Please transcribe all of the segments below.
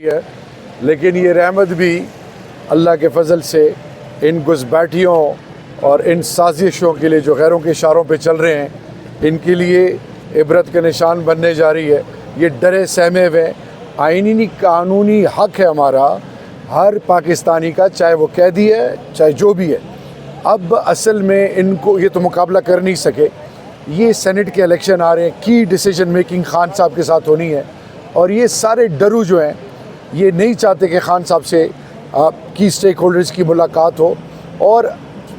है, लेकिन ये रहमत भी अल्लाह के फजल से इन घुसपैठियों और इन साजिशों के लिए जो गैरों के इशारों पे चल रहे हैं, इनके लिए इबरत का निशान बनने जा रही है। ये डरे सहमे हुए आईनी कानूनी हक है हमारा हर पाकिस्तानी का, चाहे वो कैदी है चाहे जो भी है। अब असल में इनको ये तो मुकाबला कर नहीं सके। ये सेनेट के इलेक्शन आ रहे हैं, की डिसीजन मेकिंग खान साहब के साथ होनी है और ये सारे डरू जो हैं ये नहीं चाहते कि खान साहब से की स्टेक होल्डर्स की मुलाकात हो। और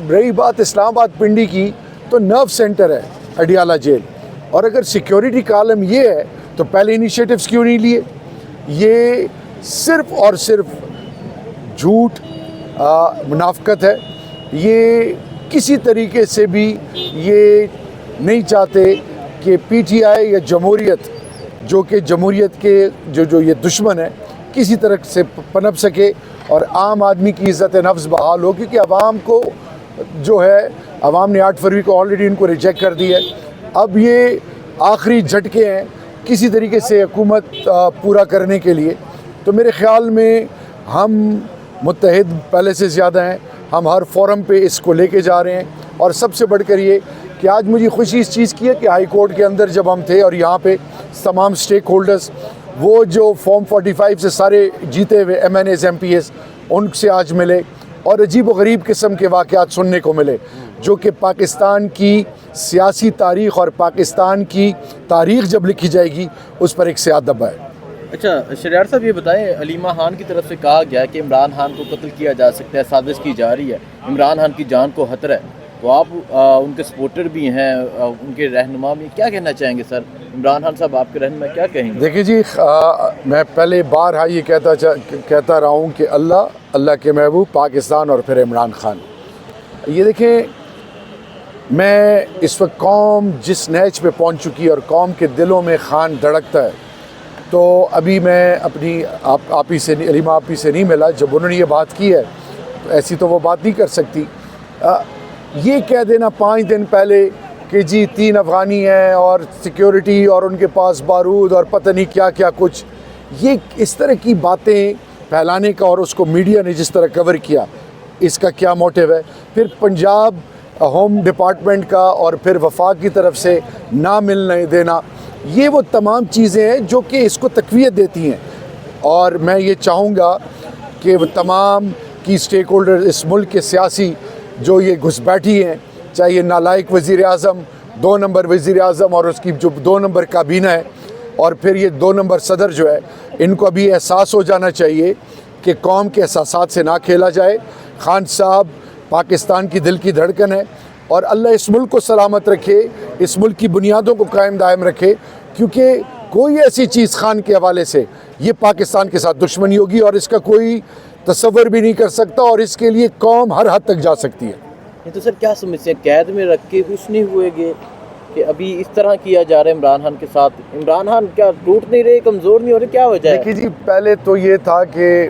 रही बात इस्लामाबाद पिंडी की, तो नर्व सेंटर है अडियाला जेल, और अगर सिक्योरिटी का आलम ये है तो पहले इनिशिएटिव्स क्यों नहीं लिए? ये सिर्फ़ और सिर्फ झूठ मुनाफकत है। ये किसी तरीके से भी ये नहीं चाहते कि पीटीआई या जमहूरियत, जो कि जमहूरियत के जो ये दुश्मन है, किसी तरह से पनप सके और आम आदमी की इज़्ज़त नफ्स बहाल हो। क्योंकि आवाम को जो है, आवाम ने 8 फरवरी को ऑलरेडी इनको रिजेक्ट कर दिया है। अब ये आखिरी झटके हैं किसी तरीके से हुकूमत पूरा करने के लिए। तो मेरे ख़्याल में हम मुत्तहिद पहले से ज़्यादा हैं। हम हर फोरम पे इसको लेके जा रहे हैं। और सबसे बढ़कर ये कि आज मुझे खुशी इस चीज़ की है कि हाई कोर्ट के अंदर जब हम थे और यहाँ पे तमाम स्टेक होल्डर्स, वो जो फॉर्म 45 से सारे जीते हुए MNAs MPs, उनसे आज मिले और अजीब व गरीब किस्म के वाक़यात सुनने को मिले, जो कि पाकिस्तान की सियासी तारीख़ और पाकिस्तान की तारीख़ जब लिखी जाएगी उस पर एक स्याह धब्बा है। अच्छा शरियार साहब, ये बताएं, अलीमा खान की तरफ से कहा गया कि इमरान खान को कत्ल किया जा सकता है, साजिश की जा रही है, इमरान खान की जान को खतरा है। तो आप उनके सपोर्टर भी हैं, उनके रहनुमा भी, क्या कहना चाहेंगे सर? इमरान खान साहब आपके रहनुमा क्या कहेंगे? देखिए जी, मैं पहले बार ये कहता रहा हूँ कि अल्लाह के महबूब पाकिस्तान और फिर इमरान खान। ये देखें, मैं इस वक्त कौम जिस नहज पे पहुँच चुकी है और कौम के दिलों में खान धड़कता है, तो अभी मैं अपनी आप ही से अलीमा आप ही से नहीं मिला। जब उन्होंने ये बात की है तो ऐसी तो वो बात नहीं कर सकती। ये कह देना 5 दिन पहले कि जी 3 अफ़गानी हैं और सिक्योरिटी और उनके पास बारूद और पता नहीं क्या क्या कुछ, ये इस तरह की बातें फैलाने का और उसको मीडिया ने जिस तरह कवर किया, इसका क्या मोटिव है? फिर पंजाब होम डिपार्टमेंट का और फिर वफाक की तरफ से ना मिलने देना, ये वो तमाम चीज़ें हैं जो कि इसको तक़वियत देती हैं। और मैं ये चाहूँगा कि वो तमाम की स्टेक होल्डर, इस मुल्क के सियासी जो ये घुसपैठी हैं, चाहे ये नालायक वज़ीर आज़म, 2 नंबर वज़ीर आज़म और उसकी जो 2 नंबर काबीना है, और फिर ये 2 नंबर सदर जो है, इनको अभी एहसास हो जाना चाहिए कि कौम के एहसासात से ना खेला जाए। खान साहब पाकिस्तान की दिल की धड़कन है और अल्लाह इस मुल्क को सलामत रखे, इस मुल्क की बुनियादों को कायम दायम रखे, क्योंकि कोई ऐसी चीज़ खान के हवाले से ये पाकिस्तान के साथ दुश्मनी होगी और इसका कोई तसव्वुर भी नहीं कर सकता, और इसके लिए कौम हर हद तक जा सकती है। ये तो सर क्या समस्या, कैद में रख के कुछ नहीं हुएगे कि अभी इस तरह किया जा रहा है इमरान खान के साथ? इमरान खान क्या टूट नहीं रहे, कमज़ोर नहीं हो रहे, क्या वजह है? देखिए जी, पहले तो ये था कि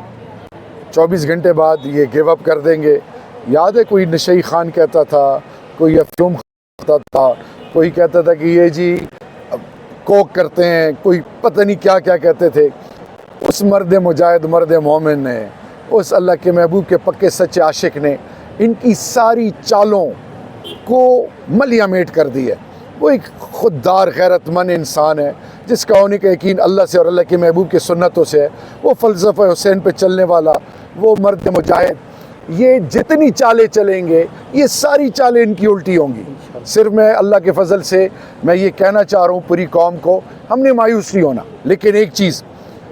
24 घंटे बाद ये गिव अप कर देंगे। याद है कोई नशई खान कहता था, कोई अफयूम कहता था, कोई कहता था कि ये जी कोक करते हैं, कोई पता नहीं क्या क्या कहते थे। उस मर्द मुजाहिद, मर्द मोमिन ने, उस अल्लाह के महबूब के पक्के सच्चे आशिक ने इनकी सारी चालों को मलियामेट कर दी है। वो एक खुददार गैरतमंद इंसान है जिसका होने का यकीन अल्लाह से और अल्लाह के महबूब के सुन्नतों से है। वो फ़लसफ़ा हुसैन पे चलने वाला वो मर्द मुजाहिद, ये जितनी चालें चलेंगे ये सारी चालें इनकी उल्टी होंगी। सिर्फ मैं अल्लाह के फजल से मैं ये कहना चाह रहा हूँ पूरी कौम को, हमने मायूस नहीं होना, लेकिन एक चीज़,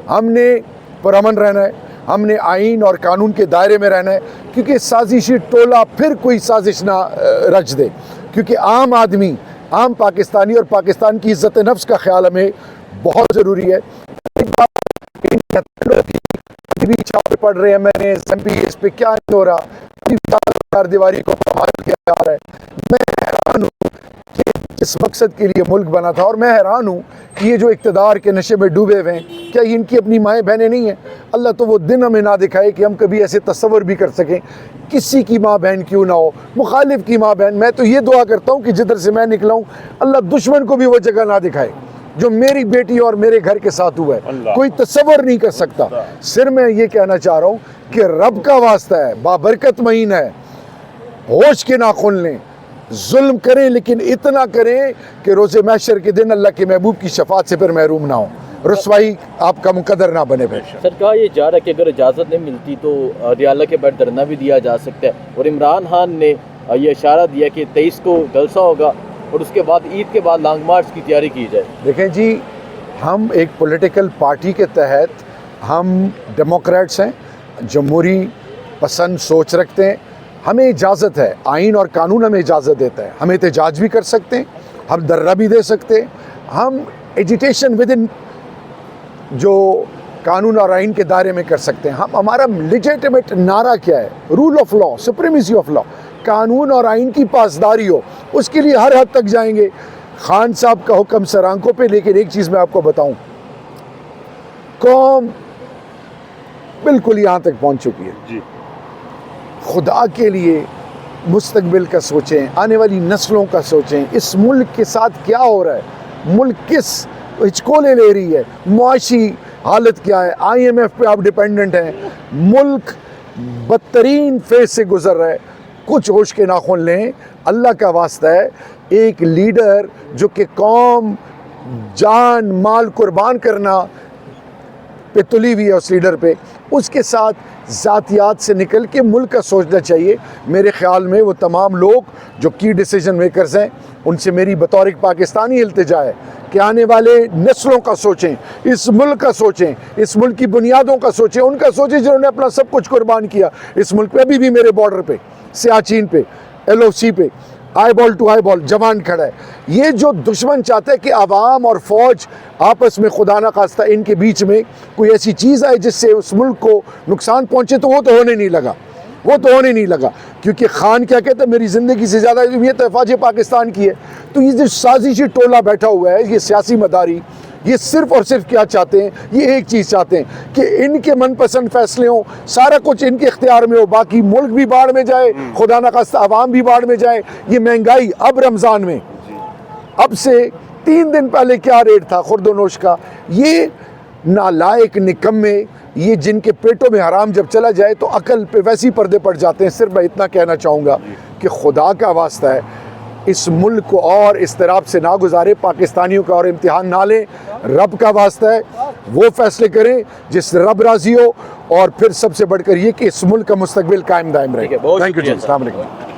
हमने पुरअमन रहना है, हमने आइन और कानून के दायरे में रहना है, क्योंकि साजिशी टोला फिर कोई साजिश ना रच दे। क्योंकि आम आदमी, आम पाकिस्तानी और पाकिस्तान की इज़्ज़त नफ्स का ख्याल हमें बहुत ज़रूरी है। भी छापे पड़ रहे हैं, मैंने MP इस पे क्या नहीं हो रहा, दीवारी को बहाल किया जा रहा है। मैं हैरान हूँ कि जिस मकसद के लिए मुल्क बना था, और मैं हैरान हूँ कि ये जो इक़्तिदार के नशे में डूबे हुए हैं, क्या इनकी अपनी माएँ बहनें नहीं हैं? अल्लाह तो वो दिन हमें ना दिखाए कि हम कभी ऐसे तस्वर भी कर सकें। किसी की माँ बहन क्यों ना हो, मुखालिफ की माँ बहन। मैं तो ये दुआ करता हूँ कि जिधर से मैं निकला हूँ अल्लाह दुश्मन को भी वो जगह ना दिखाए, जो मेरी बेटी और मेरे घर के साथ हुआ है, अल्लाह। कोई तसव्वुर नहीं कर सकता। सिर्फ मैं ये कहना चाह रहा हूँ कि रब का वास्ता है, बाबरकत महीना है, होश के नाखुन लें, जुल्म करें लेकिन इतना करें कि रोज़े महशर के दिन अल्लाह के महबूब की शफात से फिर महरूम ना हो, रुसवाई आपका मुकद्दर ना बने। सर कहा ये जा रहा है कि अगर इजाज़त नहीं मिलती तो रियाला के बाद धरना भी दिया जा सकता है, और इमरान खान ने ये इशारा दिया कि 23 को जलसा होगा और उसके बाद ईद के बाद लॉन्ग मार्च की तैयारी की जाए। देखें जी, हम एक पॉलिटिकल पार्टी के तहत हम डेमोक्रेट्स हैं, जमहूरी पसंद सोच रखते हैं, हमें इजाज़त है, आइन और कानून हमें इजाज़त देता है, हम एहतजाज भी कर सकते हैं, हम दर्रा भी दे सकते हैं, हम एजिटेशन विद इन जो कानून और आइन के दायरे में कर सकते हैं। हम हमारा लेजिटिमेट नारा क्या है? Rule of law, supremacy of law, कानून और आइन की पासदारी हो, उसके लिए हर हद तक जाएंगे। खान साहब का हुक्म सर आंखों पे, लेकिन एक चीज़ मैं आपको बताऊं, कौम बिल्कुल यहाँ तक पहुँच चुकी है जी। खुदा के लिए मुस्तकबिल का सोचें, आने वाली नस्लों का सोचें, इस मुल्क के साथ क्या हो रहा है, मुल्क किस हिचकोले ले रही है, मुआशी हालत क्या है, IMF पे आप डिपेंडेंट हैं, मुल्क बदतरीन फेज से गुजर रहा है। कुछ होश के नाखुन लें, अल्लाह का वास्ता है। एक लीडर जो कि कौम जान माल कुर्बान करना पे तुली हुई है उस लीडर पे, उसके साथ ज़ातियात से निकल के मुल्क का सोचना चाहिए। मेरे ख़्याल में वो तमाम लोग जो की डिसीजन मेकर्स हैं, उनसे मेरी बतौर एक पाकिस्तानी इल्तिजा है कि आने वाले नस्लों का सोचें, इस मुल्क का सोचें, इस मुल्क की बुनियादों का सोचें, उनका सोचें जिन्होंने अपना सब कुछ कुर्बान किया इस मुल्क पे। अभी भी मेरे बॉर्डर पे, सियाचिन पे, LOC पे eye ball to eye ball जवान खड़ा है। ये जो दुश्मन चाहता है कि आवाम और फ़ौज आपस में खुदा न खास्ता इनके बीच में कोई ऐसी चीज़ आए जिससे उस मुल्क को नुकसान पहुँचे, तो वो तो होने नहीं लगा, वो तो होने नहीं लगा। क्योंकि खान क्या कहता है, मेरी ज़िंदगी से ज़्यादा अहमियत तो हिफाज़त पाकिस्तान की है। तो ये जो साजिशी टोला बैठा हुआ है, ये सियासी मदारी, ये सिर्फ और सिर्फ क्या चाहते हैं, ये एक चीज़ चाहते हैं कि इनके मनपसंद फैसले हों, सारा कुछ इनके इख्तियार में हो, बाकी मुल्क भी बाढ़ में जाए, खुदा न खास्ता आवाम भी बाढ़ में जाए। ये महंगाई अब रमज़ान में, अब से 3 दिन पहले क्या रेट था खुर्दोनोश का, ये नालायक निकम्मे, ये जिनके पेटों में हराम जब चला जाए तो अकल पे वैसी पर्दे पड़ जाते हैं। सिर्फ मैं इतना कहना चाहूँगा कि खुदा का वास्ता है, इस मुल्क को और इस्तिराब से ना गुजारे, पाकिस्तानियों का और इम्तिहान ना लें। रब का वास्ता है, वो फैसले करें जिस रब राज़ी हो, और फिर सबसे बढ़कर ये कि इस मुल्क का मुस्तकबिल कायम दायम रहे। ठीक है, बहुत थैंक यू जी, शुक्रिया सर। अस्सलाम वालेकुम।